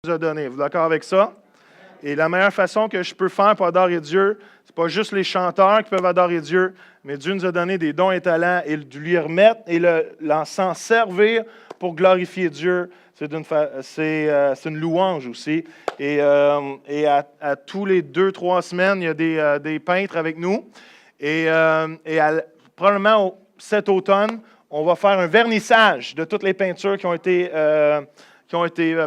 nous a donné. Vous êtes d'accord avec ça? Et la meilleure façon que je peux faire pour adorer Dieu, c'est pas juste les chanteurs qui peuvent adorer Dieu, mais Dieu nous a donné des dons et talents et de lui remettre et s'en servir pour glorifier Dieu. C'est une louange aussi. Et à tous les 2-3 semaines, il y a des peintres avec nous. Probablement cet automne, on va faire un vernissage de toutes les peintures qui ont été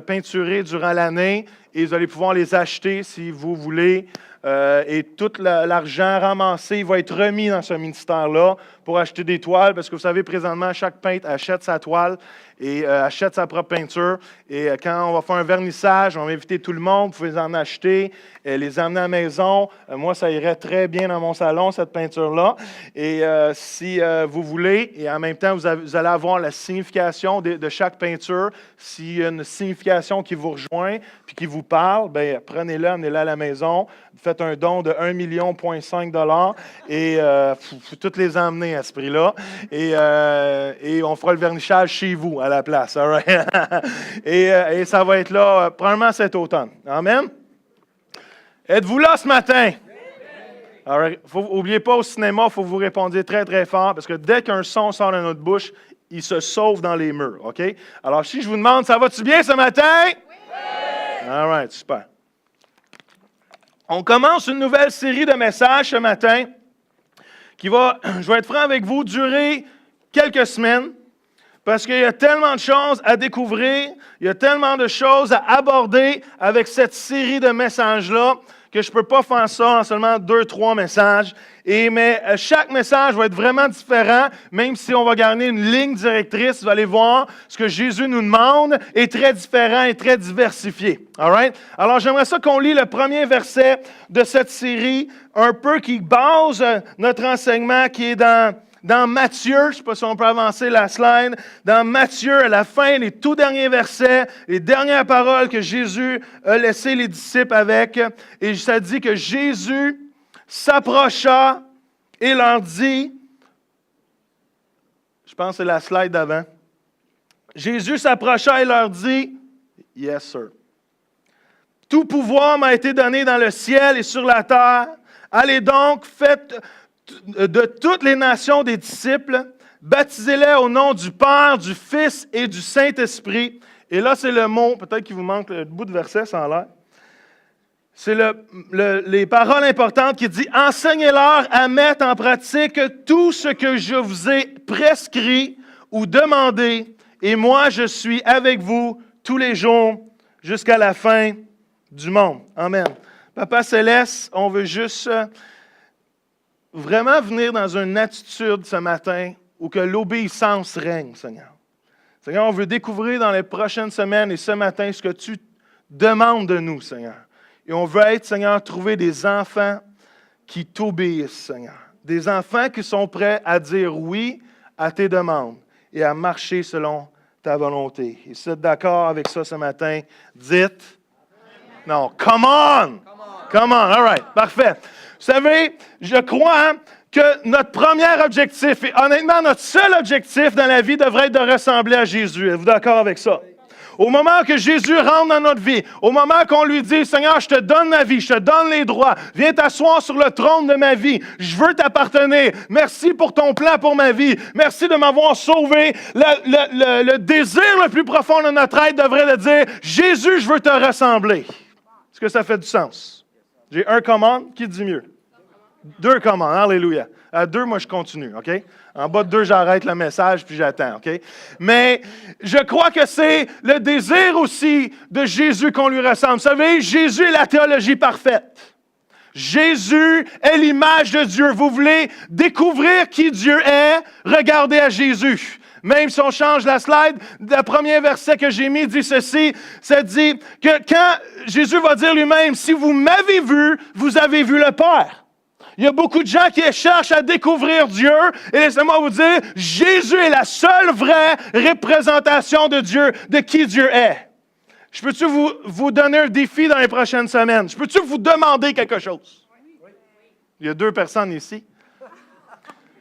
peinturées durant l'année. Et vous allez pouvoir les acheter si vous voulez. Et tout l'argent ramassé va être remis dans ce ministère-là pour acheter des toiles. Parce que vous savez, présentement, chaque peintre achète sa toile et achète sa propre peinture. Et quand on va faire un vernissage, on va inviter tout le monde. Vous pouvez les en acheter, les amener à la maison. Moi, ça irait très bien dans mon salon, cette peinture-là. Et si vous voulez, et en même temps, vous allez avoir la signification de chaque peinture. S'il y a une signification qui vous rejoint puis qui vous parle, bien, prenez-la, amenez-la à la maison. Faites un don de 1,5 million et faut toutes les emmener à ce prix-là. Et on fera le vernissage chez vous à la place. All right? et ça va être là probablement cet automne. Amen? Êtes-vous là ce matin? N'oubliez pas au cinéma, il faut que vous répondiez très, très fort parce que dès qu'un son sort de notre bouche, il se sauve dans les murs. OK? Alors, si je vous demande, ça va-tu bien ce matin? Oui! All right, super. On commence une nouvelle série de messages ce matin qui va, je vais être franc avec vous, durer quelques semaines parce qu'il y a tellement de choses à découvrir, il y a tellement de choses à aborder avec cette série de messages-là que je ne peux pas faire ça en seulement 2-3 messages. Mais chaque message va être vraiment différent, même si on va garder une ligne directrice. Vous allez voir, ce que Jésus nous demande est très différent et très diversifié. All right? Alors, j'aimerais ça qu'on lit le premier verset de cette série, un peu qui base notre enseignement, qui est dans Matthieu. Je ne sais pas si on peut avancer la slide. Dans Matthieu, à la fin, les tout derniers versets, les dernières paroles que Jésus a laissé les disciples avec. Et ça dit que Jésus s'approcha et leur dit, je pense que c'est la slide d'avant, Jésus s'approcha et leur dit, « Yes, sir. Tout pouvoir m'a été donné dans le ciel et sur la terre. Allez donc, faites de toutes les nations des disciples, baptisez-les au nom du Père, du Fils et du Saint-Esprit. » Et là, c'est le mot, peut-être qu'il vous manque le bout de verset, ça a l'air. C'est les paroles importantes qui dit « Enseignez-leur à mettre en pratique tout ce que je vous ai prescrit ou demandé, et moi je suis avec vous tous les jours jusqu'à la fin du monde. » Amen. Papa Céleste, on veut juste vraiment venir dans une attitude ce matin où que l'obéissance règne, Seigneur. Seigneur, on veut découvrir dans les prochaines semaines et ce matin ce que tu demandes de nous, Seigneur. Et on veut être, Seigneur, trouver des enfants qui t'obéissent, Seigneur. Des enfants qui sont prêts à dire oui à tes demandes et à marcher selon ta volonté. Et si vous êtes d'accord avec ça ce matin, dites non, come on! Come on, all right, parfait. Vous savez, je crois que notre premier objectif, et honnêtement, notre seul objectif dans la vie devrait être de ressembler à Jésus. Êtes-vous d'accord avec ça? Au moment que Jésus rentre dans notre vie, au moment qu'on lui dit, « Seigneur, je te donne ma vie, je te donne les droits, viens t'asseoir sur le trône de ma vie, je veux t'appartenir, merci pour ton plan pour ma vie, merci de m'avoir sauvé. » Le désir le plus profond de notre être devrait le dire, « Jésus, je veux te ressembler. » Est-ce que ça fait du sens? J'ai un commande, qui dit mieux? 2 commandes, alléluia. À 2, moi, je continue, OK? En bas de 2, j'arrête le message, puis j'attends, OK? Mais je crois que c'est le désir aussi de Jésus qu'on lui ressemble. Vous savez, Jésus est la théologie parfaite. Jésus est l'image de Dieu. Vous voulez découvrir qui Dieu est? Regardez à Jésus. Même si on change la slide, le premier verset que j'ai mis dit ceci, ça dit que quand Jésus va dire lui-même, « Si vous m'avez vu, vous avez vu le Père. » Il y a beaucoup de gens qui cherchent à découvrir Dieu. Et laissez-moi vous dire, Jésus est la seule vraie représentation de Dieu, de qui Dieu est. Je peux-tu vous donner un défi dans les prochaines semaines? Je peux-tu vous demander quelque chose? Il y a 2 personnes ici.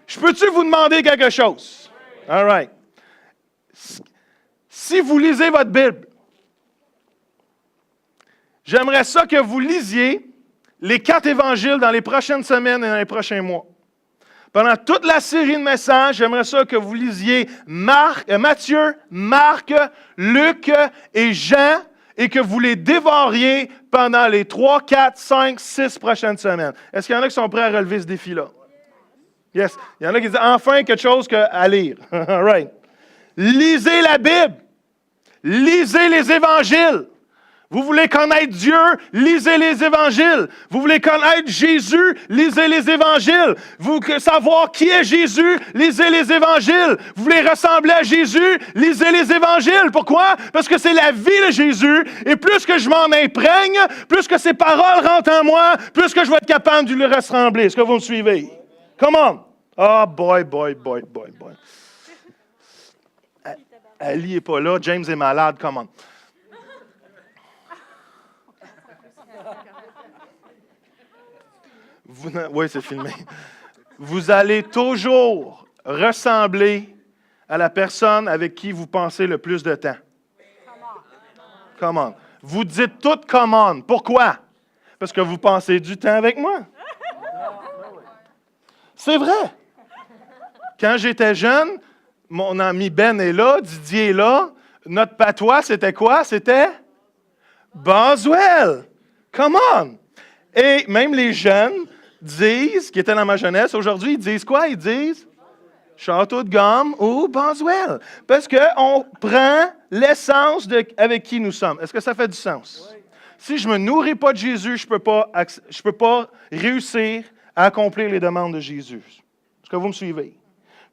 Je peux-tu vous demander quelque chose? All right. Si vous lisez votre Bible, J'aimerais ça que vous lisiez les 4 évangiles dans les prochaines semaines et dans les prochains mois. Pendant toute la série de messages, j'aimerais ça que vous lisiez Matthieu, Marc, Luc et Jean et que vous les dévoriez pendant les 3, 4, 5, 6 prochaines semaines. Est-ce qu'il y en a qui sont prêts à relever ce défi-là? Yes. Il y en a qui disent enfin quelque chose à lire. All right. Lisez la Bible. Lisez les évangiles. Vous voulez connaître Dieu, lisez les évangiles. Vous voulez connaître Jésus, lisez les évangiles. Vous voulez savoir qui est Jésus, lisez les évangiles. Vous voulez ressembler à Jésus, lisez les évangiles. Pourquoi? Parce que c'est la vie de Jésus. Et plus que je m'en imprègne, plus que ses paroles rentrent en moi, plus que je vais être capable de lui ressembler. Est-ce que vous me suivez? Come on. Oh boy. Ali n'est pas là, James est malade, come on. Oui, c'est filmé. Vous allez toujours ressembler à la personne avec qui vous passez le plus de temps. Come on. Vous dites tout come on. Pourquoi? Parce que vous passez du temps avec moi. C'est vrai. Quand j'étais jeune, mon ami Ben est là, Didier est là. Notre patois, c'était quoi? C'était Boswell. Come on. Et même les jeunes disent, qui étaient dans ma jeunesse, aujourd'hui, ils disent quoi? Ils disent Château de Gomme ou Boswell. Parce qu'on prend l'essence avec qui nous sommes. Est-ce que ça fait du sens? Oui. Si je ne me nourris pas de Jésus, je ne peux pas réussir à accomplir les demandes de Jésus. Est-ce que vous me suivez?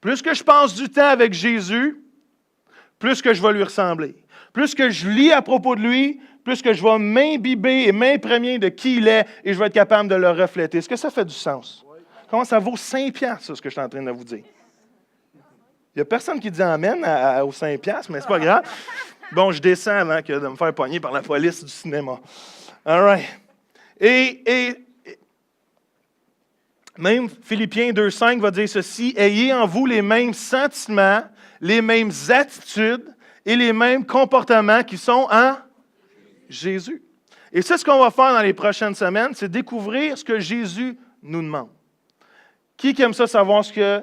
Plus que je passe du temps avec Jésus, plus que je vais lui ressembler. Plus que je lis à propos de lui, plus que je vais m'imbiber et m'imprégner de qui il est et je vais être capable de le refléter. Est-ce que ça fait du sens? Oui. Comment ça vaut 5 piastres, ça, ce que je suis en train de vous dire? Il n'y a personne qui dit Amen aux 5 piastres, mais c'est pas grave. Bon, je descends avant que de me faire pogner par la police du cinéma. All right. Et même Philippiens 2,5 va dire ceci, « Ayez en vous les mêmes sentiments, les mêmes attitudes et les mêmes comportements qui sont en Jésus. » Et c'est ce qu'on va faire dans les prochaines semaines, c'est découvrir ce que Jésus nous demande. Qui aime ça savoir ce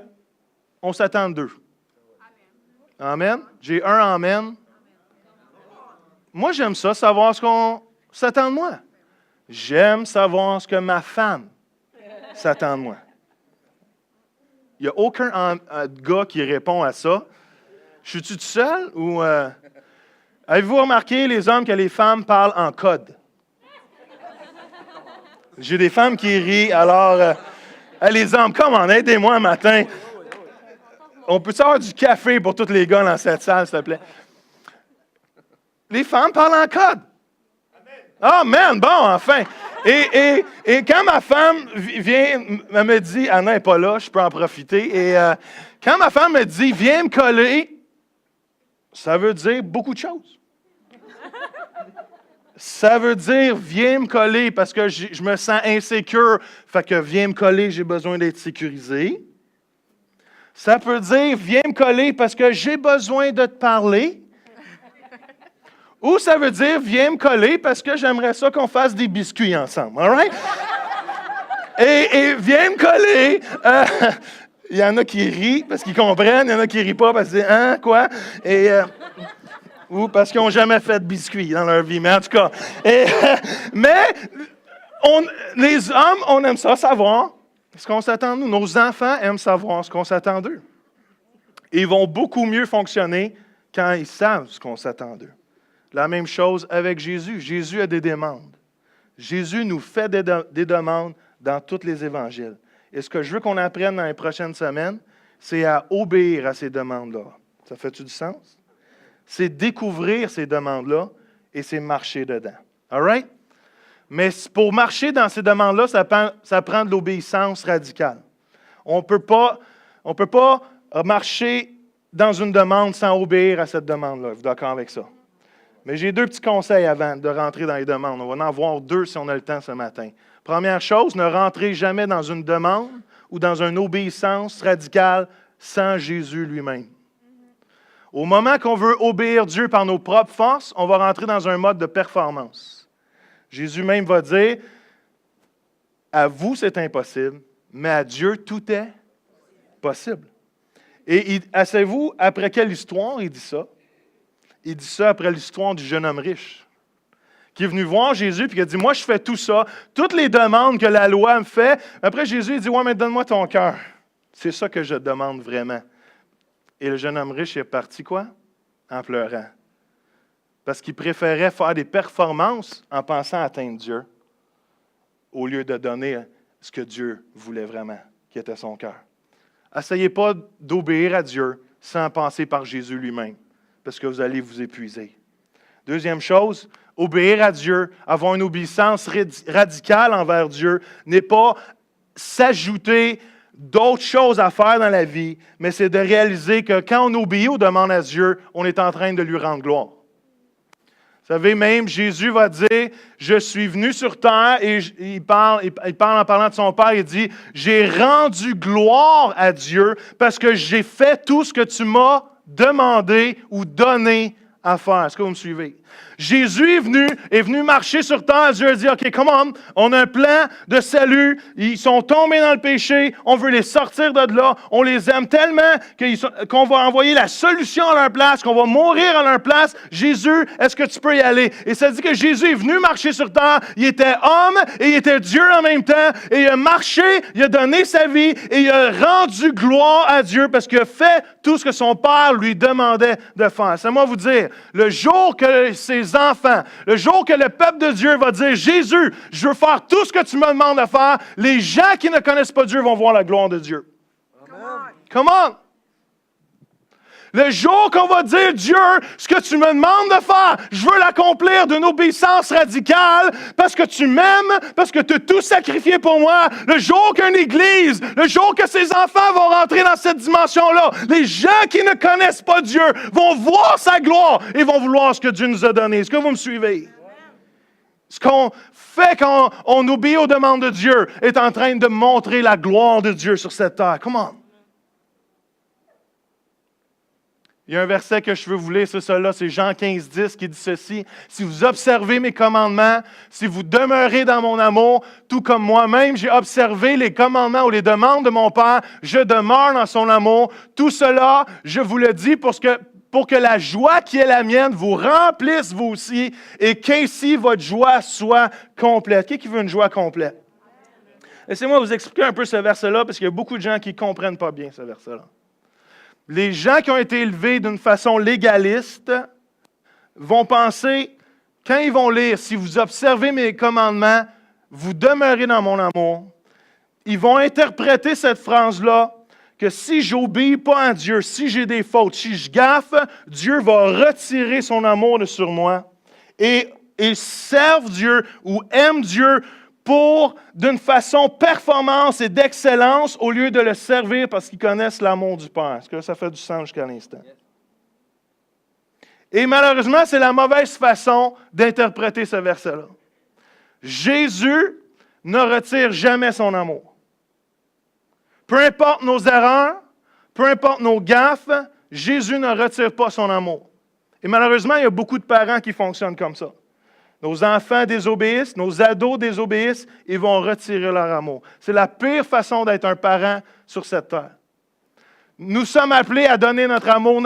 qu'on s'attend d'eux? Amen. J'ai un amen. Moi, j'aime ça, savoir ce qu'on s'attend de moi. J'aime savoir ce que ma femme s'attend de moi. Il n'y a aucun gars qui répond à ça. Je suis-tu tout seul ou... Avez-vous remarqué, les hommes, que les femmes parlent en code? J'ai des femmes qui rient, alors... les hommes, comment aidez-moi un matin. On peut avoir du café pour tous les gars dans cette salle, s'il te plaît? Les femmes parlent en code. Amen. Bon, enfin. Et quand ma femme vient, elle me dit, Anna n'est pas là, je peux en profiter. Et quand ma femme me dit, viens me coller, ça veut dire beaucoup de choses. Ça veut dire, viens me coller parce que je me sens insécure. Fait que viens me coller, j'ai besoin d'être sécurisé. Ça peut dire, viens me coller parce que j'ai besoin de te parler. Ou ça veut dire, viens me coller parce que j'aimerais ça qu'on fasse des biscuits ensemble. All right? Et viens me coller. Il y en a qui rient parce qu'ils comprennent. Il y en a qui rient pas parce qu'ils disent, hein, quoi? Ou parce qu'ils n'ont jamais fait de biscuits dans leur vie. Mais en tout cas. Les hommes, on aime ça savoir ce qu'on s'attend de nous. Nos enfants aiment savoir ce qu'on s'attend d'eux. Ils vont beaucoup mieux fonctionner quand ils savent ce qu'on s'attend d'eux. La même chose avec Jésus. Jésus a des demandes. Jésus nous fait des demandes dans tous les évangiles. Et ce que je veux qu'on apprenne dans les prochaines semaines, c'est à obéir à ces demandes-là. Ça fait-tu du sens? C'est découvrir ces demandes-là et c'est marcher dedans. All right? Mais pour marcher dans ces demandes-là, ça prend de l'obéissance radicale. On ne peut pas marcher dans une demande sans obéir à cette demande-là. Vous êtes d'accord avec ça? Mais j'ai 2 petits conseils avant de rentrer dans les demandes. On va en voir 2 si on a le temps ce matin. Première chose, ne rentrez jamais dans une demande ou dans une obéissance radicale sans Jésus lui-même. Au moment qu'on veut obéir Dieu par nos propres forces, on va rentrer dans un mode de performance. Jésus même va dire, à vous c'est impossible, mais à Dieu tout est possible. Et asseyez-vous, après quelle histoire il dit ça? Il dit ça après l'histoire du jeune homme riche, qui est venu voir Jésus et qui a dit, moi je fais tout ça, toutes les demandes que la loi me fait. Après Jésus il dit, ouais, mais donne-moi ton cœur. C'est ça que je demande vraiment. Et le jeune homme riche est parti quoi? En pleurant. Parce qu'il préférait faire des performances en pensant atteindre Dieu, au lieu de donner ce que Dieu voulait vraiment, qui était son cœur. Essayez pas d'obéir à Dieu sans passer par Jésus lui-même, parce que vous allez vous épuiser. Deuxième chose, obéir à Dieu, avoir une obéissance radicale envers Dieu, n'est pas s'ajouter d'autres choses à faire dans la vie, mais c'est de réaliser que quand on obéit aux demandes à Dieu, on est en train de lui rendre gloire. Vous savez, même Jésus va dire, je suis venu sur terre, et il parle en parlant de son Père, il dit, j'ai rendu gloire à Dieu parce que j'ai fait tout ce que tu m'as demandé ou donné à faire. Est-ce que vous me suivez? Jésus est venu marcher sur terre. Dieu a dit, OK, come on a un plan de salut. Ils sont tombés dans le péché. On veut les sortir de là. On les aime tellement qu'on va envoyer la solution à leur place, qu'on va mourir à leur place. Jésus, est-ce que tu peux y aller? Et ça dit que Jésus est venu marcher sur terre. Il était homme et il était Dieu en même temps. Et il a marché, il a donné sa vie et il a rendu gloire à Dieu parce qu'il a fait tout ce que son Père lui demandait de faire. C'est moi vous dire, le jour que ses enfants, le jour que le peuple de Dieu va dire, Jésus, je veux faire tout ce que tu me demandes de faire, les gens qui ne connaissent pas Dieu vont voir la gloire de Dieu. Amen. Come on! Le jour qu'on va dire, Dieu, ce que tu me demandes de faire, je veux l'accomplir d'une obéissance radicale parce que tu m'aimes, parce que tu as tout sacrifié pour moi. Le jour qu'une église, le jour que ses enfants vont rentrer dans cette dimension-là, les gens qui ne connaissent pas Dieu vont voir sa gloire et vont vouloir ce que Dieu nous a donné. Est-ce que vous me suivez? Ce qu'on fait quand on obéit aux demandes de Dieu est en train de montrer la gloire de Dieu sur cette terre. Come on. Il y a un verset que je veux vous lire, c'est celui-là, c'est Jean 15:10 qui dit ceci. « Si vous observez mes commandements, si vous demeurez dans mon amour, tout comme moi-même, j'ai observé les commandements ou les demandes de mon Père, je demeure dans son amour. Tout cela, je vous le dis pour que la joie qui est la mienne vous remplisse vous aussi et qu'ainsi votre joie soit complète. » Qui veut une joie complète? Laissez-moi vous expliquer un peu ce verset-là parce qu'il y a beaucoup de gens qui ne comprennent pas bien ce verset-là. Les gens qui ont été élevés d'une façon légaliste vont penser, quand ils vont lire, si vous observez mes commandements, vous demeurez dans mon amour, ils vont interpréter cette phrase-là que si j'obéis pas à Dieu, si j'ai des fautes, si je gaffe, Dieu va retirer son amour de sur moi et ils servent Dieu ou aiment Dieu d'une façon performance et d'excellence au lieu de le servir parce qu'ils connaissent l'amour du Père. Est-ce que ça fait du sens jusqu'à l'instant? Et malheureusement, c'est la mauvaise façon d'interpréter ce verset-là. Jésus ne retire jamais son amour. Peu importe nos erreurs, peu importe nos gaffes, Jésus ne retire pas son amour. Et malheureusement, il y a beaucoup de parents qui fonctionnent comme ça. Nos enfants désobéissent, nos ados désobéissent, ils vont retirer leur amour. C'est la pire façon d'être un parent sur cette terre. Nous sommes appelés à donner notre amour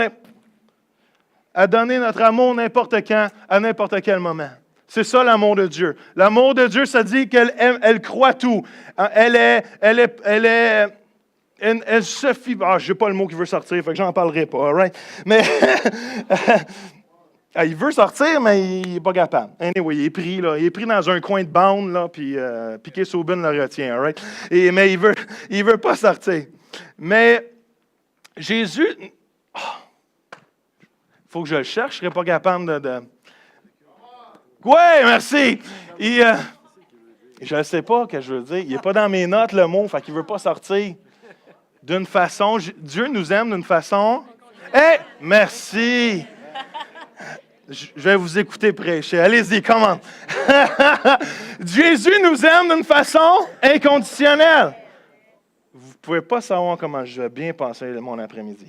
n'importe quand, à n'importe quel moment. C'est ça l'amour de Dieu. L'amour de Dieu, ça dit qu'elle aime, elle croit tout. Elle se fie. Je n'ai pas le mot qui veut sortir, fait que j'en parlerai pas, all right? Mais il veut sortir, mais il n'est pas capable. Anyway, il est pris, là. Il est pris dans un coin de bande, là, puis Piquet Saubin le retient, all right? Mais il veut pas sortir. Mais Jésus, faut que je le cherche, je ne serais pas capable de... Oui, merci! Je ne sais pas ce que je veux dire. Il n'est pas dans mes notes, le mot, fait qu'il ne veut pas sortir d'une façon... Dieu nous aime d'une façon... Merci! Je vais vous écouter prêcher. Allez-y, comment? Jésus nous aime d'une façon inconditionnelle. Vous ne pouvez pas savoir comment je vais bien passer mon après-midi.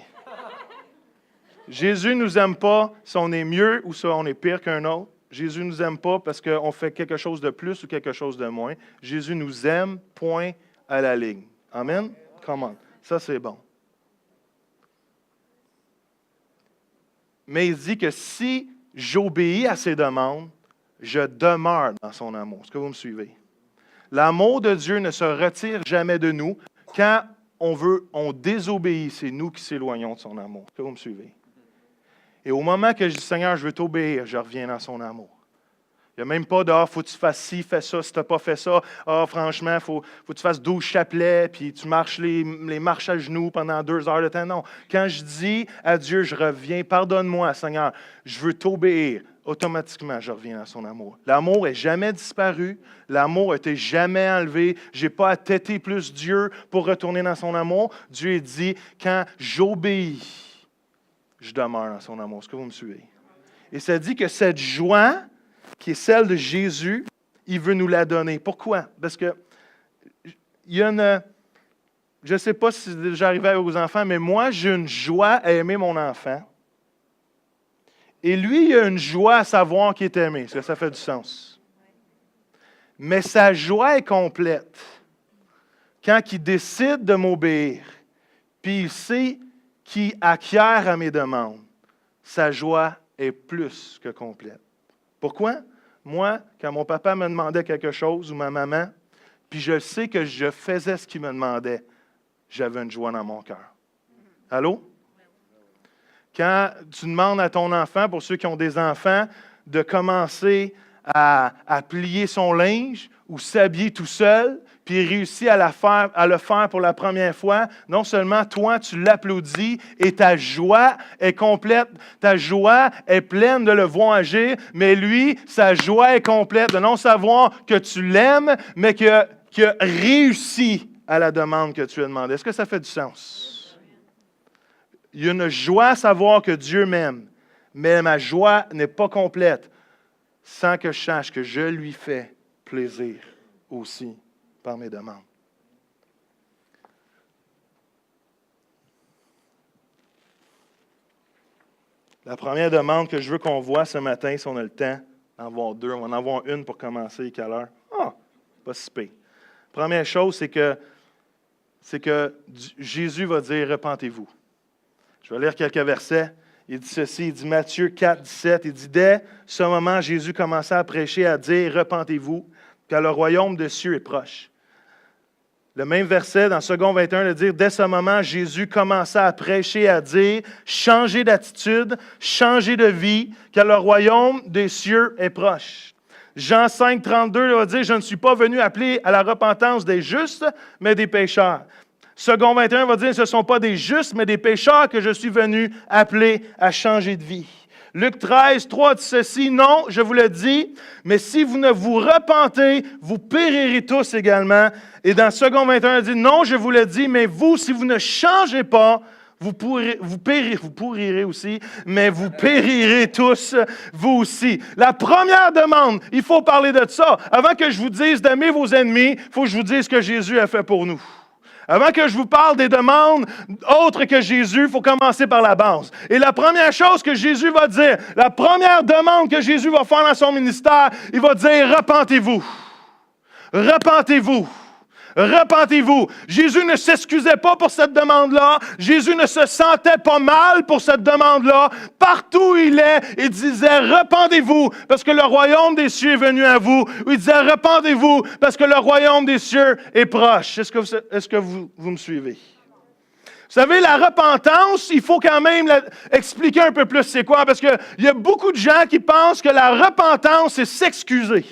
Jésus ne nous aime pas si on est mieux ou si on est pire qu'un autre. Jésus ne nous aime pas parce qu'on fait quelque chose de plus ou quelque chose de moins. Jésus nous aime, point à la ligne. Amen? Come on. Ça, c'est bon. Mais il dit que si j'obéis à ses demandes, je demeure dans son amour. Est-ce que vous me suivez? L'amour de Dieu ne se retire jamais de nous. Quand on désobéit, c'est nous qui s'éloignons de son amour. Est-ce que vous me suivez? Et au moment que je dis, Seigneur, je veux t'obéir, je reviens dans son amour. Il n'y a même pas de « Ah, faut que tu fasses ci, fais ça, si tu n'as pas fait ça. Ah, franchement, faut que tu fasses 12 chapelets, puis tu marches les marches à genoux pendant 2 heures de temps. » Non. Quand je dis à Dieu, je reviens, pardonne-moi, Seigneur, je veux t'obéir, automatiquement, je reviens dans son amour. L'amour n'est jamais disparu. L'amour n'a été jamais enlevé. Je n'ai pas à têter plus Dieu pour retourner dans son amour. Dieu dit, quand j'obéis, je demeure dans son amour. Est-ce que vous me suivez? Et ça dit que cette joie, qui est celle de Jésus, il veut nous la donner. Pourquoi? Parce que il y a une... Je ne sais pas si c'est déjà arrivé aux enfants, mais moi, j'ai une joie à aimer mon enfant. Et lui, il a une joie à savoir qu'il est aimé. Est-ce que ça fait du sens? Mais sa joie est complète quand il décide de m'obéir, puis il sait qu'il acquiert à mes demandes. Sa joie est plus que complète. Pourquoi? Moi, quand mon papa me demandait quelque chose, ou ma maman, puis je sais que je faisais ce qu'il me demandait, j'avais une joie dans mon cœur. Allô? Quand tu demandes à ton enfant, pour ceux qui ont des enfants, de commencer à plier son linge ou s'habiller tout seul, puis il réussit à le faire pour la première fois, non seulement toi, tu l'applaudis et ta joie est complète, ta joie est pleine de le voir agir, mais lui, sa joie est complète de non savoir que tu l'aimes, mais qu'il a réussi à la demande que tu lui as demandée. Est-ce que ça fait du sens? Il y a une joie à savoir que Dieu m'aime, mais ma joie n'est pas complète sans que je sache que je lui fais plaisir aussi par mes demandes. La première demande que je veux qu'on voit ce matin, si on a le temps d'en voir deux, on va en avoir une pour commencer, quelle heure? Ah, pas si pire. Première chose, c'est que Jésus va dire « Repentez-vous ». Je vais lire quelques versets. Il dit ceci, il dit Matthieu 4, 17, il dit « Dès ce moment, Jésus commença à prêcher, à dire « Repentez-vous, car le royaume des cieux est proche. » Le même verset, dans 2 21, il dit « Dès ce moment, Jésus commença à prêcher, à dire « Changez d'attitude, changez de vie, car le royaume des cieux est proche. » Jean 5, 32, il va dire « Je ne suis pas venu appeler à la repentance des justes, mais des pécheurs. » 2 21 va dire, ce ne sont pas des justes, mais des pécheurs que je suis venu appeler à changer de vie. Luc 13, 3 dit ceci, non, je vous le dis, mais si vous ne vous repentez, vous périrez tous également. Et dans 2 21, il dit, non, je vous le dis, mais vous, si vous ne changez pas, vous pourrirez aussi, mais vous périrez tous, vous aussi. La première demande, il faut parler de ça. Avant que je vous dise d'aimer vos ennemis, il faut que je vous dise ce que Jésus a fait pour nous. Avant que je vous parle des demandes autres que Jésus, il faut commencer par la base. Et la première chose que Jésus va dire, la première demande que Jésus va faire dans son ministère, il va dire « Repentez-vous. Repentez-vous. Repentez-vous. » Jésus ne s'excusait pas pour cette demande-là. Jésus ne se sentait pas mal pour cette demande-là. Partout où il est, il disait « Repentez-vous, parce que le royaume des cieux est venu à vous. » Il disait « Repentez-vous, parce que le royaume des cieux est proche. » Est-ce que vous me suivez? Vous savez, la repentance, il faut quand même expliquer un peu plus c'est quoi, parce qu'il y a beaucoup de gens qui pensent que la repentance, c'est s'excuser.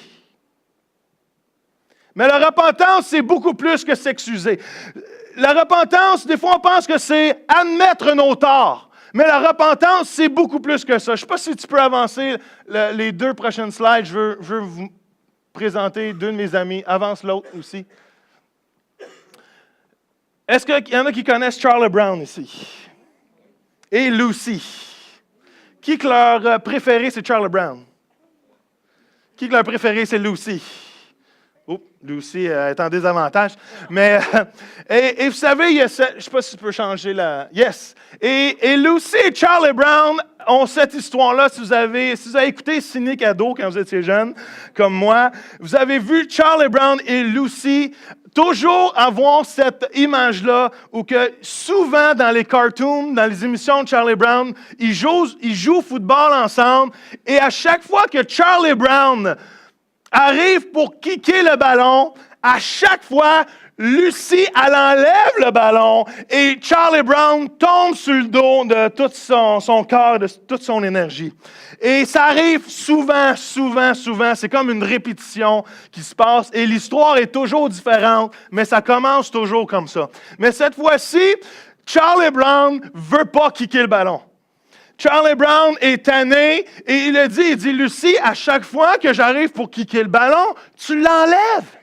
Mais la repentance, c'est beaucoup plus que s'excuser. La repentance, des fois, on pense que c'est admettre nos torts. Mais la repentance, c'est beaucoup plus que ça. Je ne sais pas si tu peux avancer les 2 prochaines slides. Je veux vous présenter 2 de mes amis. Avance l'autre aussi. Est-ce qu'il y en a qui connaissent Charlie Brown ici? Et Lucy. Qui que leur préféré, c'est Charlie Brown? Qui que leur préféré, c'est Lucy? Oups, lui aussi est en désavantage. Mais, et vous savez, il y a je ne sais pas si tu peux changer la... Yes! Et Lucy et Charlie Brown ont cette histoire-là. Si vous avez écouté Ciné Cadeau quand vous étiez jeune, comme moi, vous avez vu Charlie Brown et Lucy toujours avoir cette image-là où que souvent dans les cartoons, dans les émissions de Charlie Brown, ils jouent au football ensemble et à chaque fois que Charlie Brown arrive pour kicker le ballon, à chaque fois, Lucy, elle enlève le ballon et Charlie Brown tombe sur le dos de tout son corps, de toute son énergie. Et ça arrive souvent. C'est comme une répétition qui se passe et l'histoire est toujours différente, mais ça commence toujours comme ça. Mais cette fois-ci, Charlie Brown veut pas kicker le ballon. Charlie Brown est tanné et il dit, Lucy, à chaque fois que j'arrive pour kicker le ballon, tu l'enlèves.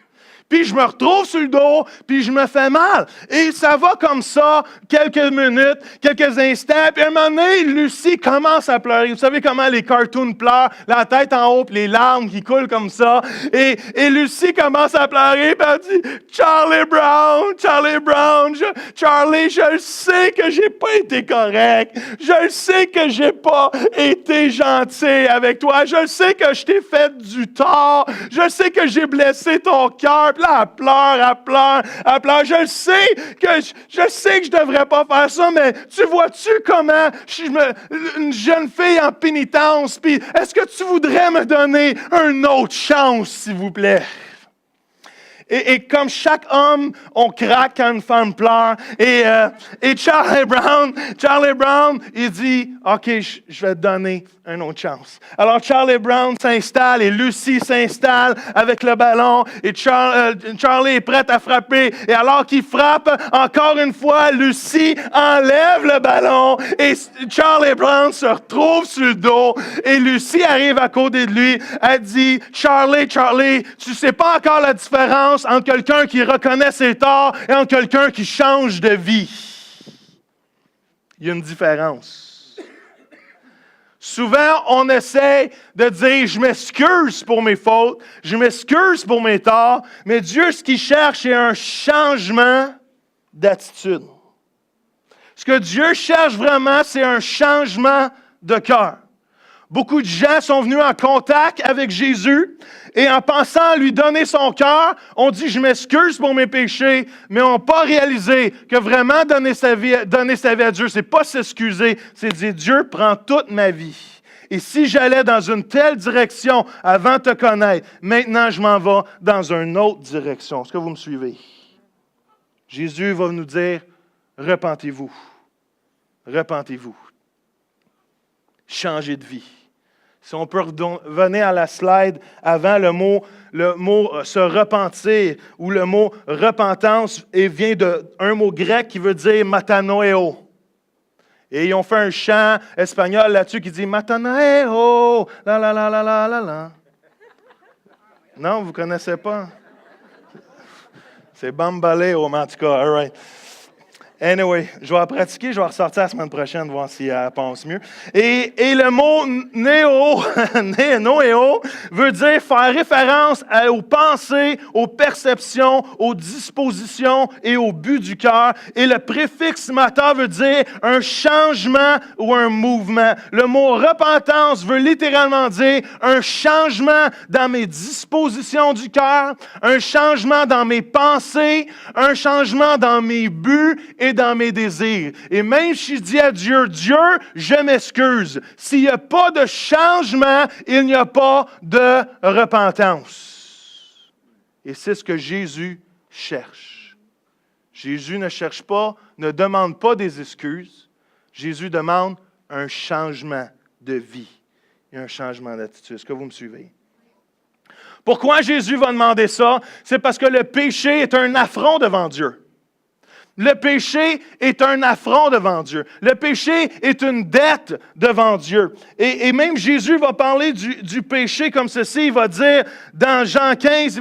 Puis je me retrouve sur le dos, puis je me fais mal. Et ça va comme ça, quelques minutes, quelques instants. Puis à un moment donné, Lucy commence à pleurer. Vous savez comment les cartoons pleurent, la tête en haut, puis les larmes qui coulent comme ça. Et Lucy commence à pleurer, puis elle dit, Charlie Brown, Charlie, je sais que j'ai pas été correct. Je sais que j'ai pas été gentil avec toi. Je sais que je t'ai fait du tort. Je sais que j'ai blessé ton cœur. Là, elle pleure. Je sais que je devrais pas faire ça, mais tu vois-tu comment une jeune fille en pénitence, puis est-ce que tu voudrais me donner une autre chance, s'il vous plaît? Et comme chaque homme, on craque quand une femme pleure. Et Charlie Brown, il dit, OK, je vais te donner une autre chance. Alors Charlie Brown s'installe et Lucy s'installe avec le ballon. Et Charlie est prêt à frapper. Et alors qu'il frappe, encore une fois, Lucy enlève le ballon. Et Charlie Brown se retrouve sur le dos. Et Lucy arrive à côté de lui. Elle dit, Charlie, tu sais pas encore la différence entre quelqu'un qui reconnaît ses torts et entre quelqu'un qui change de vie. Il y a une différence. Souvent, on essaie de dire, je m'excuse pour mes fautes, je m'excuse pour mes torts, mais Dieu, ce qu'il cherche, c'est un changement d'attitude. Ce que Dieu cherche vraiment, c'est un changement de cœur. Beaucoup de gens sont venus en contact avec Jésus et en pensant à lui donner son cœur, on dit « je m'excuse pour mes péchés », mais n'ont pas réalisé que vraiment donner sa vie à Dieu, c'est pas s'excuser, c'est dire « Dieu prend toute ma vie ». Et si j'allais dans une telle direction avant de te connaître, maintenant je m'en vais dans une autre direction. Est-ce que vous me suivez? Jésus va nous dire « repentez-vous, repentez-vous, changez de vie ». Si on peut revenir à la slide avant, le mot se repentir ou le mot repentance vient d'un mot grec qui veut dire matanoeo. Et ils ont fait un chant espagnol là-dessus qui dit matanoeo, la la la la la la la. Non, vous ne connaissez pas? C'est bambaleo, en tout cas, all right. Anyway, je vais la pratiquer, je vais ressortir la semaine prochaine, voir si elle pense mieux. Et le mot noéo veut dire faire référence aux pensées, aux perceptions, aux dispositions et au but du cœur. Et le préfixe mata veut dire un changement ou un mouvement. Le mot repentance veut littéralement dire un changement dans mes dispositions du cœur, un changement dans mes pensées, un changement dans mes buts et dans mes désirs. Et même si je dis à Dieu, Dieu, je m'excuse. S'il n'y a pas de changement, il n'y a pas de repentance. Et c'est ce que Jésus cherche. Jésus ne cherche pas, ne demande pas des excuses. Jésus demande un changement de vie et un changement d'attitude. Est-ce que vous me suivez? Pourquoi Jésus va demander ça? C'est parce que le péché est un affront devant Dieu. Le péché est un affront devant Dieu. Le péché est une dette devant Dieu. Et même Jésus va parler du péché comme ceci. Il va dire, dans Jean 15,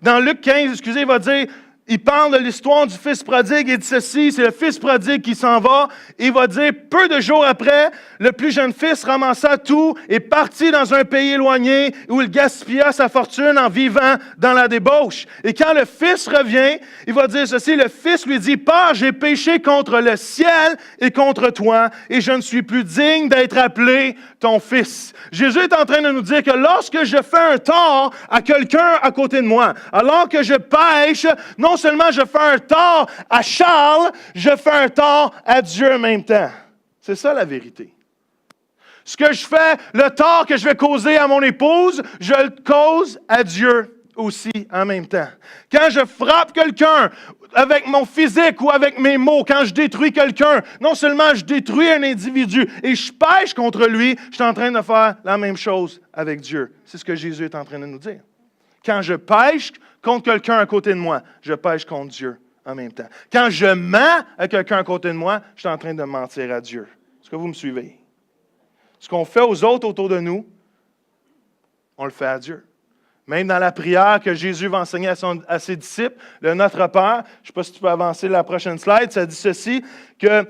dans Luc 15, il va dire, il parle de l'histoire du fils prodigue et dit ceci, c'est le fils prodigue qui s'en va. Il va dire, peu de jours après, le plus jeune fils ramassa tout et partit dans un pays éloigné où il gaspilla sa fortune en vivant dans la débauche. Et quand le fils revient, il va dire ceci, le fils lui dit, Père, j'ai péché contre le ciel et contre toi et je ne suis plus digne d'être appelé ton fils. Jésus est en train de nous dire que lorsque je fais un tort à quelqu'un à côté de moi, alors que je pêche, non seulement je fais un tort à Charles, je fais un tort à Dieu en même temps. C'est ça la vérité. Ce que je fais, le tort que je vais causer à mon épouse, je le cause à Dieu aussi en même temps. Quand je frappe quelqu'un avec mon physique ou avec mes mots, quand je détruis quelqu'un, non seulement je détruis un individu et je pêche contre lui, je suis en train de faire la même chose avec Dieu. C'est ce que Jésus est en train de nous dire. Quand je pêche contre quelqu'un à côté de moi, je pêche contre Dieu en même temps. Quand je mens à quelqu'un à côté de moi, je suis en train de mentir à Dieu. Est-ce que vous me suivez? Ce qu'on fait aux autres autour de nous, on le fait à Dieu. Même dans la prière que Jésus va enseigner à ses disciples, le Notre Père, je ne sais pas si tu peux avancer la prochaine slide, ça dit ceci, que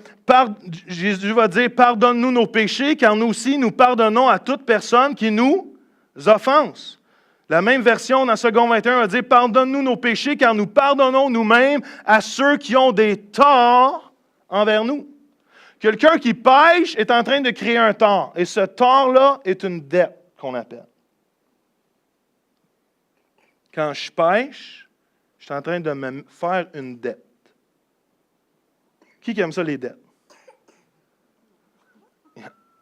Jésus va dire, pardonne-nous nos péchés, car nous aussi, nous pardonnons à toute personne qui nous offense. La même version dans 2 21 va dire, pardonne-nous nos péchés, car nous pardonnons nous-mêmes à ceux qui ont des torts envers nous. Quelqu'un qui pêche est en train de créer un tort, et ce tort-là est une dette qu'on appelle. Quand je pêche, je suis en train de me faire une dette. Qui aime ça, les dettes?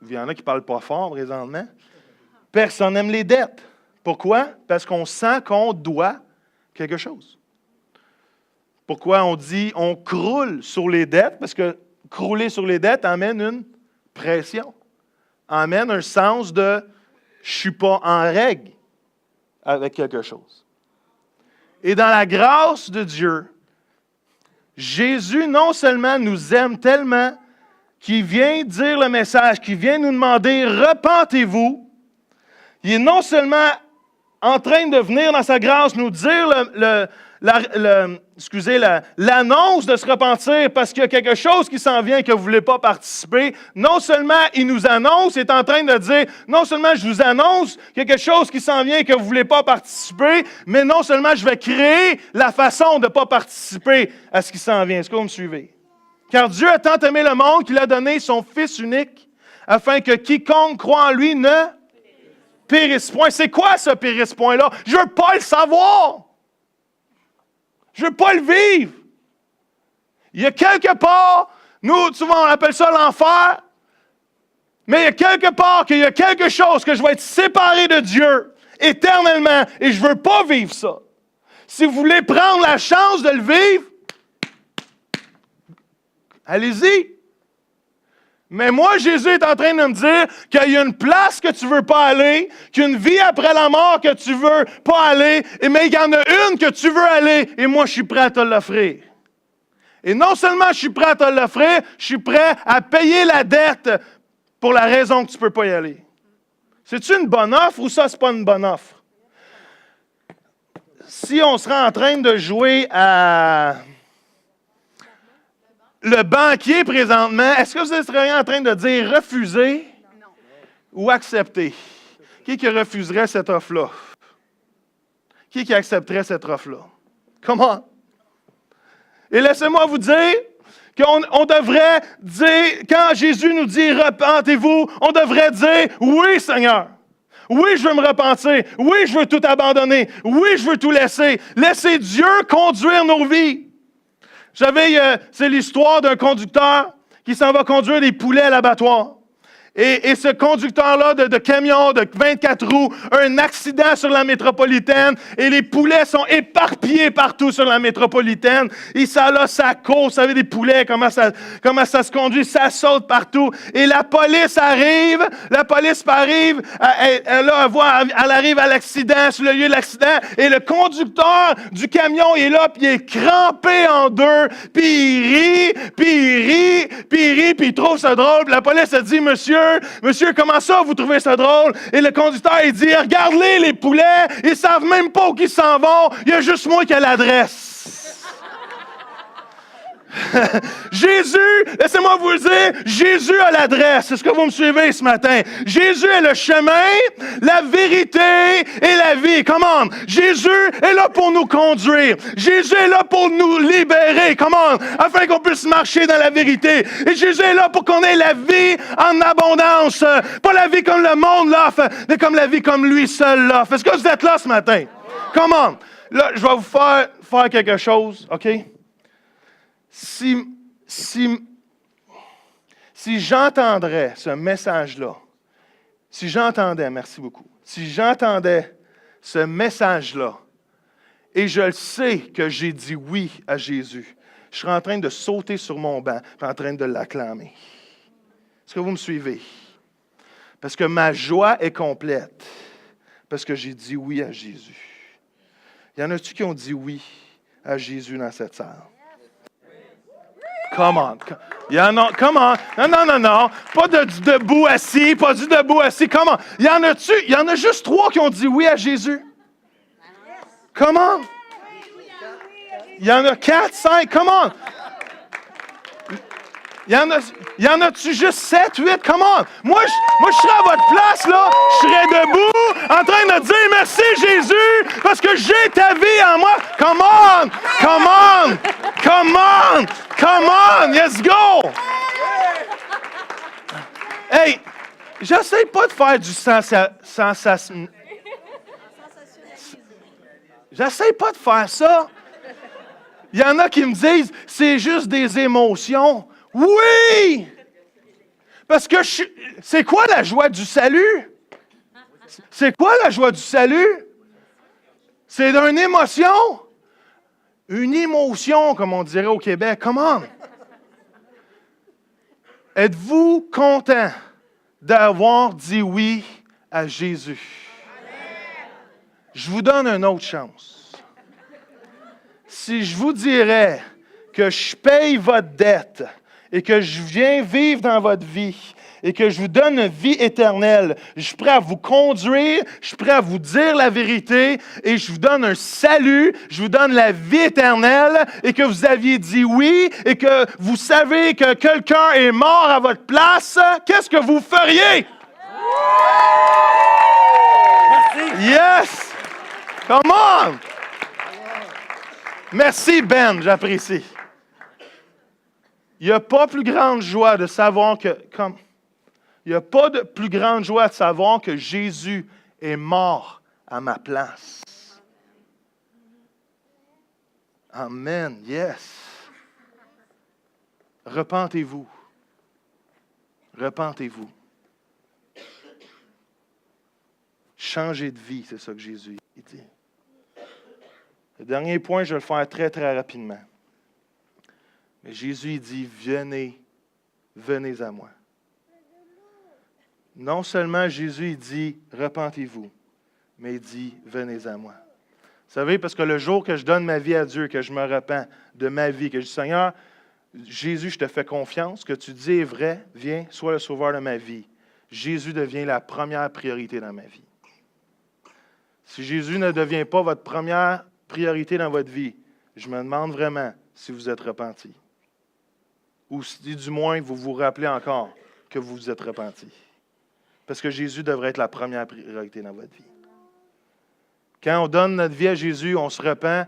Il y en a qui ne parlent pas fort présentement. Personne n'aime les dettes. Pourquoi? Parce qu'on sent qu'on doit quelque chose. Pourquoi on dit on croule sur les dettes? Parce que crouler sur les dettes amène une pression. Amène un sens de je ne suis pas en règle avec quelque chose. Et dans la grâce de Dieu, Jésus non seulement nous aime tellement qu'il vient dire le message, qu'il vient nous demander « Repentez-vous », il est non seulement en train de venir dans sa grâce nous dire l'annonce de se repentir parce qu'il y a quelque chose qui s'en vient que vous ne voulez pas participer. Non seulement il nous annonce, il est en train de dire, non seulement je vous annonce quelque chose qui s'en vient que vous ne voulez pas participer, mais non seulement je vais créer la façon de ne pas participer à ce qui s'en vient. Est-ce que vous me suivez? Car Dieu a tant aimé le monde qu'il a donné son Fils unique afin que quiconque croit en lui ne périsse point. C'est quoi ce périsse point-là? Je ne veux pas le savoir. Je ne veux pas le vivre. Il y a quelque part, nous, souvent on appelle ça l'enfer, mais il y a quelque part qu'il y a quelque chose que je vais être séparé de Dieu éternellement et je ne veux pas vivre ça. Si vous voulez prendre la chance de le vivre, allez-y. Mais moi, Jésus est en train de me dire qu'il y a une place que tu ne veux pas aller, qu'il y a une vie après la mort que tu ne veux pas aller, mais il y en a une que tu veux aller, et moi, je suis prêt à te l'offrir. Et non seulement je suis prêt à te l'offrir, je suis prêt à payer la dette pour la raison que tu ne peux pas y aller. C'est-tu une bonne offre ou ça, ce n'est pas une bonne offre? Si on serait en train de jouer à le banquier présentement, est-ce que vous seriez en train de dire refuser ou accepter? Qui refuserait cette offre-là? Qui accepterait cette offre-là? Comment? Et laissez-moi vous dire qu'on devrait dire, quand Jésus nous dit « repentez-vous », on devrait dire « oui, Seigneur ». Oui, je veux me repentir. Oui, je veux tout abandonner. Oui, je veux tout laisser. Laissez Dieu conduire nos vies. Vous savez, c'est l'histoire d'un conducteur qui s'en va conduire des poulets à l'abattoir. Et ce conducteur-là de camion de 24 roues a un accident sur la métropolitaine et les poulets sont éparpillés partout sur la métropolitaine. Et ça court, vous savez, des poulets, comment ça se conduit, ça saute partout. Et la police arrive, elle arrive à l'accident, sur le lieu de l'accident, et le conducteur du camion est là, puis il est crampé en deux, puis il rit, puis il trouve ça drôle. Puis la police a dit, Monsieur, comment ça, vous trouvez ça drôle? Et le conducteur, il dit, regarde-les poulets, ils savent même pas où ils s'en vont, il y a juste moi qui ai l'adresse. Jésus, laissez-moi vous le dire, Jésus a l'adresse. Est-ce que vous me suivez ce matin? Jésus est le chemin, la vérité et la vie. Come on. Jésus est là pour nous conduire. Jésus est là pour nous libérer. Come on. Afin qu'on puisse marcher dans la vérité. Et Jésus est là pour qu'on ait la vie en abondance. Pas la vie comme le monde l'offre, mais comme la vie comme lui seul l'offre. Est-ce que vous êtes là ce matin? Come on. Là, je vais vous faire quelque chose, OK? Si j'entendrais ce message-là, merci beaucoup, si j'entendais ce message-là, et je le sais que j'ai dit oui à Jésus, je serais en train de sauter sur mon banc, en train de l'acclamer. Est-ce que vous me suivez? Parce que ma joie est complète, parce que j'ai dit oui à Jésus. Y en a-tu qui ont dit oui à Jésus dans cette salle? Come on. Come on. Non. Pas du debout assis, Come on. Y en a juste 3 qui ont dit oui à Jésus? Come on. Y en a 4, 5, come on. Y en a-tu juste 7, 8? Come on! Moi, je serais à votre place, là. Je serais debout, en train de dire merci, Jésus, parce que j'ai ta vie en moi. Come on! Come on! Come on! Come on! Let's go! Hey, j'essaie pas de faire du sensation. J'essaie pas de faire ça. Il y en a qui me disent, c'est juste des émotions. Oui! Parce que c'est quoi la joie du salut? C'est quoi la joie du salut? C'est d'une émotion. Une émotion, comme on dirait au Québec. Comment? Êtes-vous content d'avoir dit oui à Jésus? Je vous donne une autre chance. Si je vous dirais que je paye votre dette, et que je viens vivre dans votre vie, et que je vous donne une vie éternelle, je suis prêt à vous conduire, je suis prêt à vous dire la vérité, et je vous donne un salut, je vous donne la vie éternelle, et que vous aviez dit oui, et que vous savez que quelqu'un est mort à votre place, qu'est-ce que vous feriez? Merci. Yes! Come on! Merci Ben, j'apprécie. Il n'y a pas plus grande joie de savoir que... il n'y a pas de plus grande joie de savoir que Jésus est mort à ma place. Amen. Yes. Repentez-vous. Repentez-vous. Changez de vie, c'est ça que Jésus dit. Le dernier point, je vais le faire très, très rapidement. Mais Jésus dit, venez à moi. Non seulement Jésus dit, repentez-vous, mais il dit, venez à moi. Vous savez, parce que le jour que je donne ma vie à Dieu, que je me repens de ma vie, que je dis, Seigneur, Jésus, je te fais confiance, ce que tu dis est vrai, viens, sois le sauveur de ma vie. Jésus devient la première priorité dans ma vie. Si Jésus ne devient pas votre première priorité dans votre vie, je me demande vraiment si vous êtes repenti. Ou si du moins vous vous rappelez encore que vous vous êtes repenti. Parce que Jésus devrait être la première priorité dans votre vie. Quand on donne notre vie à Jésus, on se repent,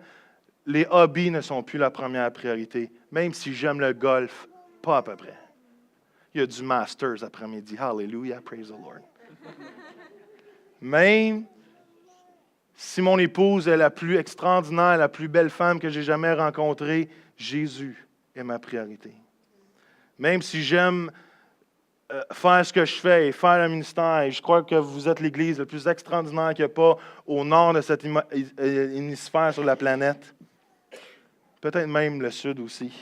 les hobbies ne sont plus la première priorité. Même si j'aime le golf, pas à peu près. Il y a du Masters après-midi. Hallelujah, praise the Lord. Même si mon épouse est la plus extraordinaire, la plus belle femme que j'ai jamais rencontrée, Jésus est ma priorité. Même si j'aime faire ce que je fais et faire le ministère, et je crois que vous êtes l'Église la plus extraordinaire qu'il n'y a pas au nord de cet hémisphère sur la planète, peut-être même le sud aussi.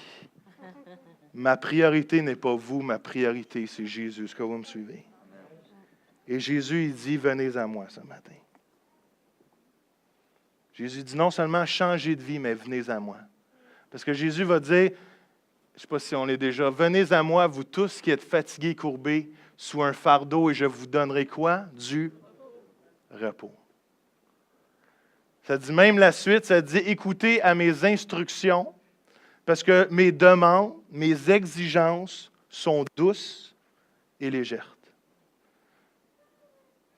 Ma priorité n'est pas vous, ma priorité c'est Jésus. Est-ce que vous me suivez? Et Jésus, il dit, venez à moi ce matin. Jésus dit non seulement changez de vie, mais venez à moi. Parce que Jésus va dire, je ne sais pas si on l'est déjà, venez à moi, vous tous qui êtes fatigués, courbés, sous un fardeau, et je vous donnerai quoi? Du repos. Ça dit même la suite, ça dit écoutez à mes instructions, parce que mes demandes, mes exigences sont douces et légères.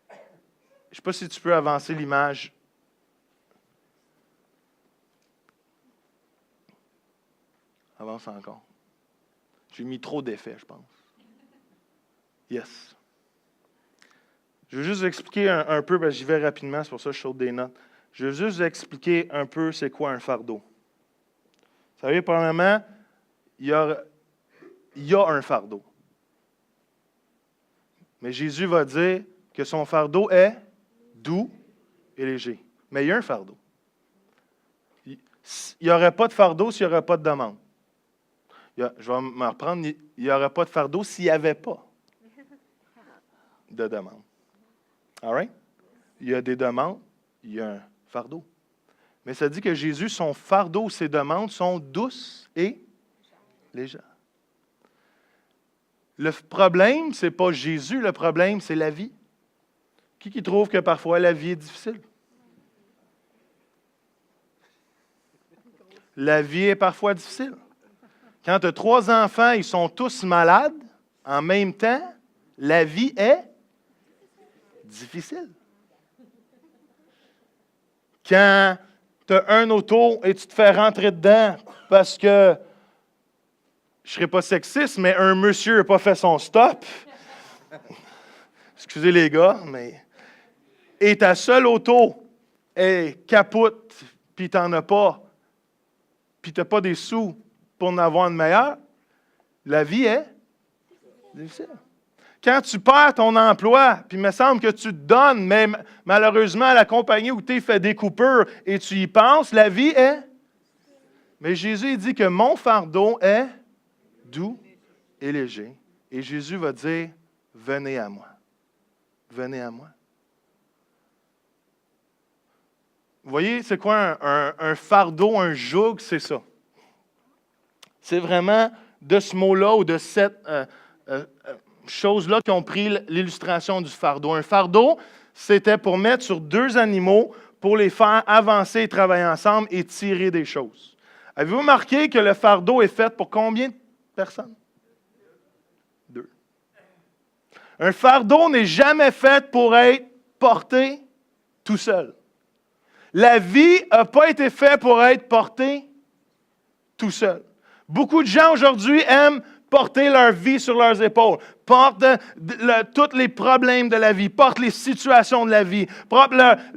Je ne sais pas si tu peux avancer l'image. Avance encore. J'ai mis trop d'effets, je pense. Yes. Je veux juste vous expliquer un peu, parce que j'y vais rapidement, c'est pour ça que je saute des notes. Je veux juste vous expliquer un peu c'est quoi un fardeau. Vous savez, premièrement, il y a un fardeau. Mais Jésus va dire que son fardeau est doux et léger. Mais il y a un fardeau. Il n'y aurait pas de fardeau s'il n'y aurait pas de demande. Je vais me reprendre. Il n'y aurait pas de fardeau s'il n'y avait pas de demande. All right? Il y a des demandes, il y a un fardeau. Mais ça dit que Jésus, son fardeau, ses demandes sont douces et légères. Le problème, ce n'est pas Jésus, le problème, c'est la vie. Qui trouve que parfois la vie est difficile? La vie est parfois difficile. Quand tu as 3 enfants, ils sont tous malades, en même temps, la vie est difficile. Quand tu as un auto et tu te fais rentrer dedans parce que, je ne serais pas sexiste, mais un monsieur n'a pas fait son stop. Excusez les gars, mais... Et ta seule auto est capote, puis tu n'en as pas, puis tu n'as pas des sous pour en avoir une meilleure, la vie est difficile. Quand tu perds ton emploi, puis il me semble que tu te donnes, mais malheureusement, à la compagnie où tu es fait des coupures et tu y penses, la vie est... Mais Jésus dit que mon fardeau est doux et léger. Et Jésus va dire, venez à moi. Venez à moi. Vous voyez, c'est quoi un fardeau, un joug, c'est ça. C'est vraiment de ce mot-là ou de cette chose-là qui ont pris l'illustration du fardeau. Un fardeau, c'était pour mettre sur 2 animaux pour les faire avancer et travailler ensemble et tirer des choses. Avez-vous remarqué que le fardeau est fait pour combien de personnes? 2. Un fardeau n'est jamais fait pour être porté tout seul. La vie n'a pas été faite pour être portée tout seul. Beaucoup de gens aujourd'hui aiment porter leur vie sur leurs épaules, portent tous les problèmes de la vie, portent les situations de la vie, portent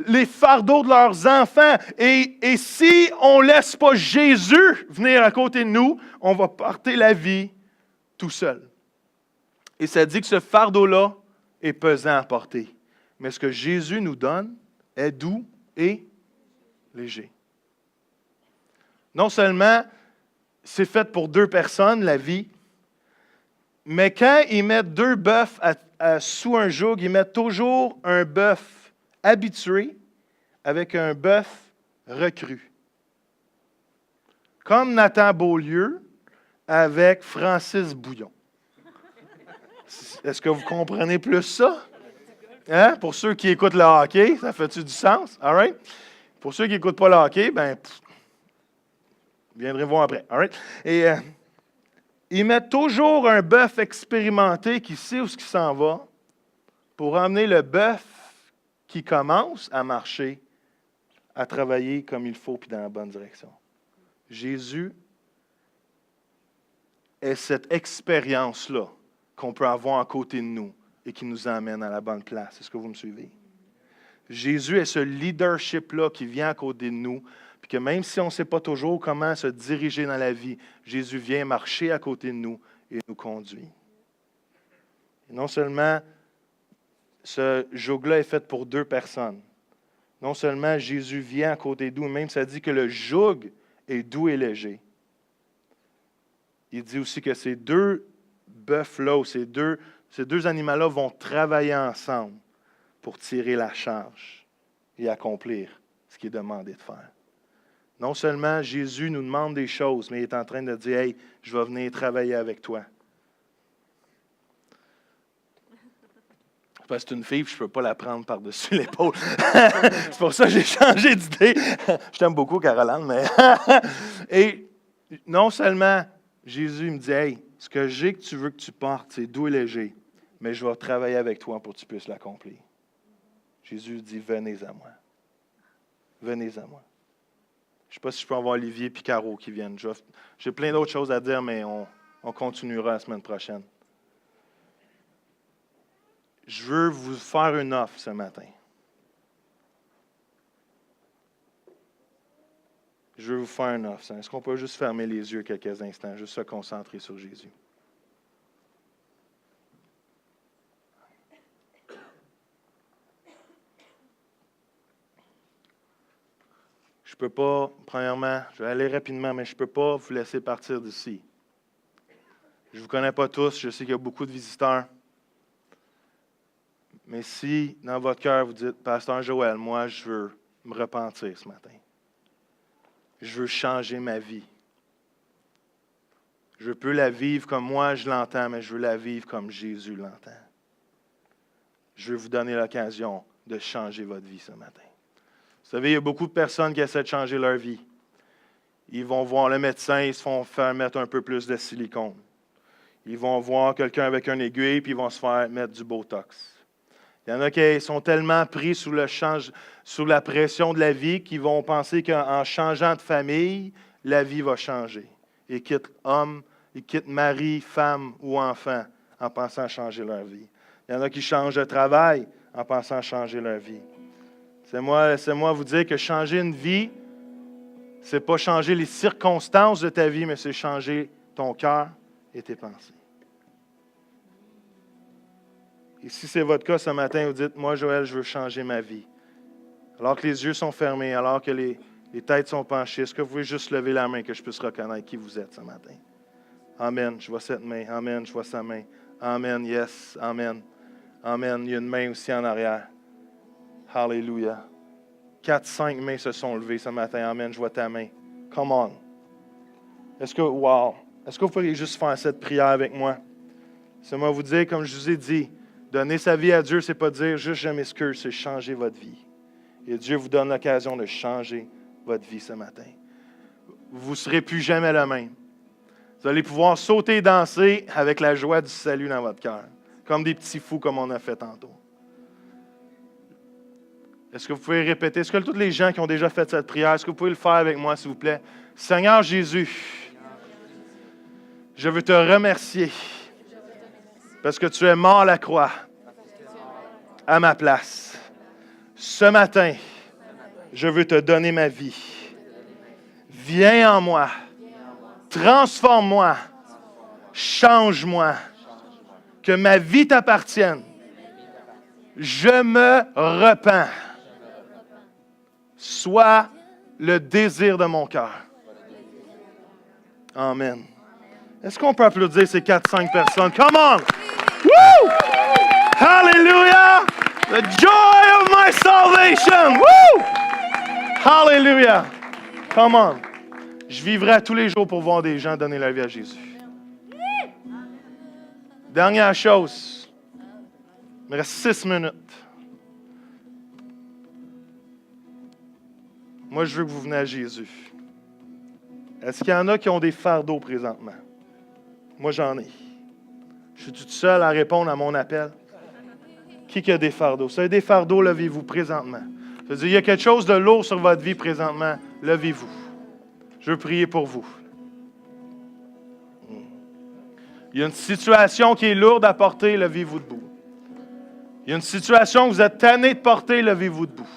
les fardeaux de leurs enfants. Et si on ne laisse pas Jésus venir à côté de nous, on va porter la vie tout seul. Et ça dit que ce fardeau-là est pesant à porter. Mais ce que Jésus nous donne est doux et léger. Non seulement c'est fait pour 2 personnes, la vie, mais quand ils mettent 2 bœufs sous un joug, ils mettent toujours un bœuf habitué avec un bœuf recru. Comme Nathan Beaulieu avec Francis Bouillon. Est-ce que vous comprenez plus ça? Hein? Pour ceux qui écoutent le hockey, ça fait-tu du sens? All right? Pour ceux qui n'écoutent pas le hockey, viendrez voir après. All right? Et ils mettent toujours un bœuf expérimenté qui sait où il s'en va pour emmener le bœuf qui commence à marcher, à travailler comme il faut puis dans la bonne direction. Jésus est cette expérience-là qu'on peut avoir à côté de nous et qui nous emmène à la bonne place. Est-ce que vous me suivez? Jésus est ce leadership-là qui vient à côté de nous, puis que même si on ne sait pas toujours comment se diriger dans la vie, Jésus vient marcher à côté de nous et nous conduit. Et non seulement ce joug-là est fait pour 2 personnes, non seulement Jésus vient à côté de nous, même ça dit que le joug est doux et léger. Il dit aussi que ces 2 bœufs-là, ou ces deux animaux-là vont travailler ensemble pour tirer la charge et accomplir ce qui est demandé de faire. Non seulement Jésus nous demande des choses, mais il est en train de dire « Hey, je vais venir travailler avec toi. » Parce que c'est une fille, je ne peux pas la prendre par-dessus l'épaule. C'est pour ça que j'ai changé d'idée. Je t'aime beaucoup, Caroline, mais... Et non seulement Jésus me dit, hey, ce que j'ai que tu veux que tu portes, c'est doux et léger, mais je vais travailler avec toi pour que tu puisses l'accomplir. Jésus dit, venez à moi. Venez à moi. Je ne sais pas si je peux avoir Olivier et Caro qui viennent. J'ai plein d'autres choses à dire, mais on continuera la semaine prochaine. Je veux vous faire une offre ce matin. Je veux vous faire une offre. Est-ce qu'on peut juste fermer les yeux quelques instants, juste se concentrer sur Jésus? Je ne peux pas, premièrement, je vais aller rapidement, mais je ne peux pas vous laisser partir d'ici. Je ne vous connais pas tous, je sais qu'il y a beaucoup de visiteurs. Mais si, dans votre cœur, vous dites, Pasteur Joël, moi, je veux me repentir ce matin. Je veux changer ma vie. Je peux la vivre comme moi je l'entends, mais je veux la vivre comme Jésus l'entend. Je veux vous donner l'occasion de changer votre vie ce matin. Vous savez, il y a beaucoup de personnes qui essaient de changer leur vie. Ils vont voir le médecin, ils se font faire mettre un peu plus de silicone. Ils vont voir quelqu'un avec un aiguille, puis ils vont se faire mettre du Botox. Il y en a qui sont tellement pris sous la pression de la vie qu'ils vont penser qu'en changeant de famille, la vie va changer. Ils quittent homme, ils quittent mari, femme ou enfant en pensant à changer leur vie. Il y en a qui changent de travail en pensant à changer leur vie. C'est moi vous dire que changer une vie, ce n'est pas changer les circonstances de ta vie, mais c'est changer ton cœur et tes pensées. Et si c'est votre cas ce matin, vous dites, moi, Joël, je veux changer ma vie. Alors que les yeux sont fermés, alors que les têtes sont penchées, est-ce que vous pouvez juste lever la main que je puisse reconnaître qui vous êtes ce matin? Amen. Je vois cette main. Amen. Je vois sa main. Amen. Yes. Amen. Amen. Il y a une main aussi en arrière. Hallelujah. 4-5 mains se sont levées ce matin. Amen. Je vois ta main. Come on. Est-ce que vous pourriez juste faire cette prière avec moi? C'est moi vous dire, comme je vous ai dit, donner sa vie à Dieu, ce n'est pas dire juste je m'excuse, c'est changer votre vie. Et Dieu vous donne l'occasion de changer votre vie ce matin. Vous ne serez plus jamais le même. Vous allez pouvoir sauter et danser avec la joie du salut dans votre cœur, comme des petits fous comme on a fait tantôt. Est-ce que vous pouvez répéter? Est-ce que tous les gens qui ont déjà fait cette prière, est-ce que vous pouvez le faire avec moi, s'il vous plaît? Seigneur Jésus, je veux te remercier parce que tu es mort à la croix à ma place. Ce matin, je veux te donner ma vie. Viens en moi. Transforme-moi. Change-moi. Que ma vie t'appartienne. Je me repens. Sois le désir de mon cœur. Amen. Est-ce qu'on peut applaudir ces 4-5 personnes? Come on! Woo! Hallelujah! The joy of my salvation! Woo! Hallelujah! Come on! Je vivrai tous les jours pour voir des gens donner leur vie à Jésus. Dernière chose. Il me reste 6 minutes. Moi, je veux que vous veniez à Jésus. Est-ce qu'il y en a qui ont des fardeaux présentement? Moi, j'en ai. Je suis tout seul à répondre à mon appel. Qui a des fardeaux? Si vous avez des fardeaux, levez-vous présentement. Je veux dire, il y a quelque chose de lourd sur votre vie présentement. Levez-vous. Je veux prier pour vous. Il y a une situation qui est lourde à porter, levez-vous debout. Il y a une situation que vous êtes tanné de porter, levez-vous debout.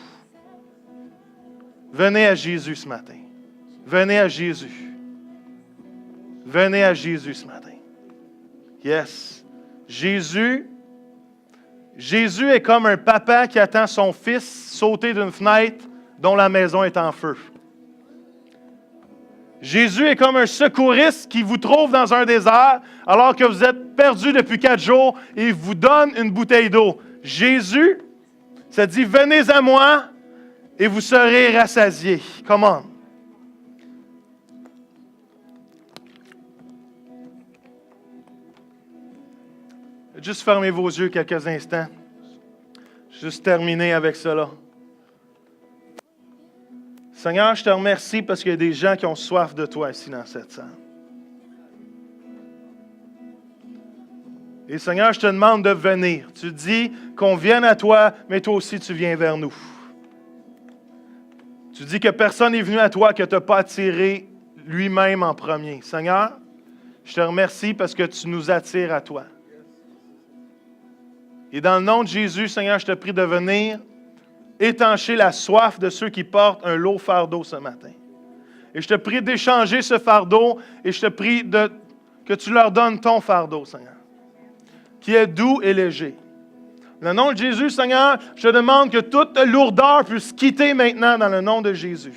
Venez à Jésus ce matin. Venez à Jésus. Venez à Jésus ce matin. Yes. Jésus est comme un papa qui attend son fils sauter d'une fenêtre dont la maison est en feu. Jésus est comme un secouriste qui vous trouve dans un désert alors que vous êtes perdu depuis 4 jours et il vous donne une bouteille d'eau. Jésus, ça dit, venez à moi et vous serez rassasiés. Come on. Juste fermez vos yeux quelques instants. Juste terminer avec cela. Seigneur, je te remercie parce qu'il y a des gens qui ont soif de toi ici dans cette salle. Et Seigneur, je te demande de venir. Tu dis qu'on vienne à toi, mais toi aussi tu viens vers nous. Tu dis que personne n'est venu à toi que tu n'as pas attiré lui-même en premier. Seigneur, je te remercie parce que tu nous attires à toi. Et dans le nom de Jésus, Seigneur, je te prie de venir étancher la soif de ceux qui portent un lourd fardeau ce matin. Et je te prie d'échanger ce fardeau et je te prie que tu leur donnes ton fardeau, Seigneur, qui est doux et léger. Dans le nom de Jésus, Seigneur, je te demande que toute lourdeur puisse quitter maintenant dans le nom de Jésus.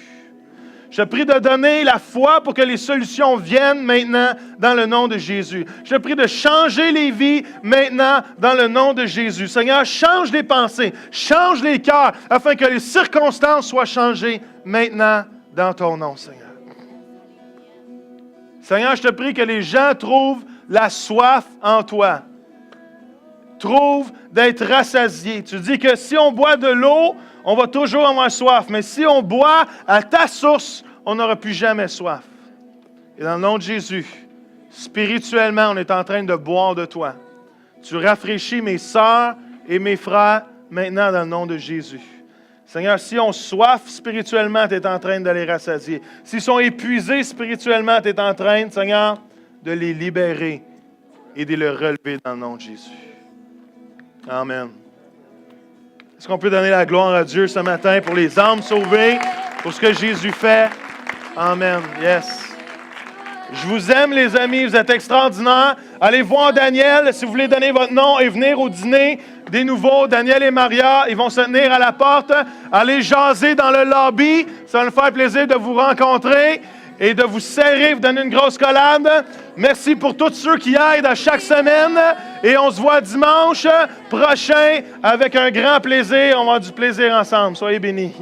Je te prie de donner la foi pour que les solutions viennent maintenant dans le nom de Jésus. Je te prie de changer les vies maintenant dans le nom de Jésus. Seigneur, change les pensées, change les cœurs afin que les circonstances soient changées maintenant dans ton nom, Seigneur. Seigneur, je te prie que les gens trouvent la soif en toi. Trouvent d'être rassasiés. Tu dis que si on boit de l'eau, on va toujours avoir soif. Mais si on boit à ta source, on n'aura plus jamais soif. Et dans le nom de Jésus, spirituellement, on est en train de boire de toi. Tu rafraîchis mes sœurs et mes frères maintenant dans le nom de Jésus. Seigneur, si on soif spirituellement, tu es en train de les rassasier. S'ils sont épuisés spirituellement, tu es en train, Seigneur, de les libérer et de les relever dans le nom de Jésus. Amen. Est-ce qu'on peut donner la gloire à Dieu ce matin pour les âmes sauvées, pour ce que Jésus fait? Amen. Yes. Je vous aime, les amis. Vous êtes extraordinaires. Allez voir Daniel si vous voulez donner votre nom et venir au dîner des nouveaux. Daniel et Maria, ils vont se tenir à la porte. Allez jaser dans le lobby. Ça va nous faire plaisir de vous rencontrer et de vous serrer, vous donner une grosse collade. Merci pour tous ceux qui aident à chaque semaine. Et on se voit dimanche prochain avec un grand plaisir. On va avoir du plaisir ensemble. Soyez bénis.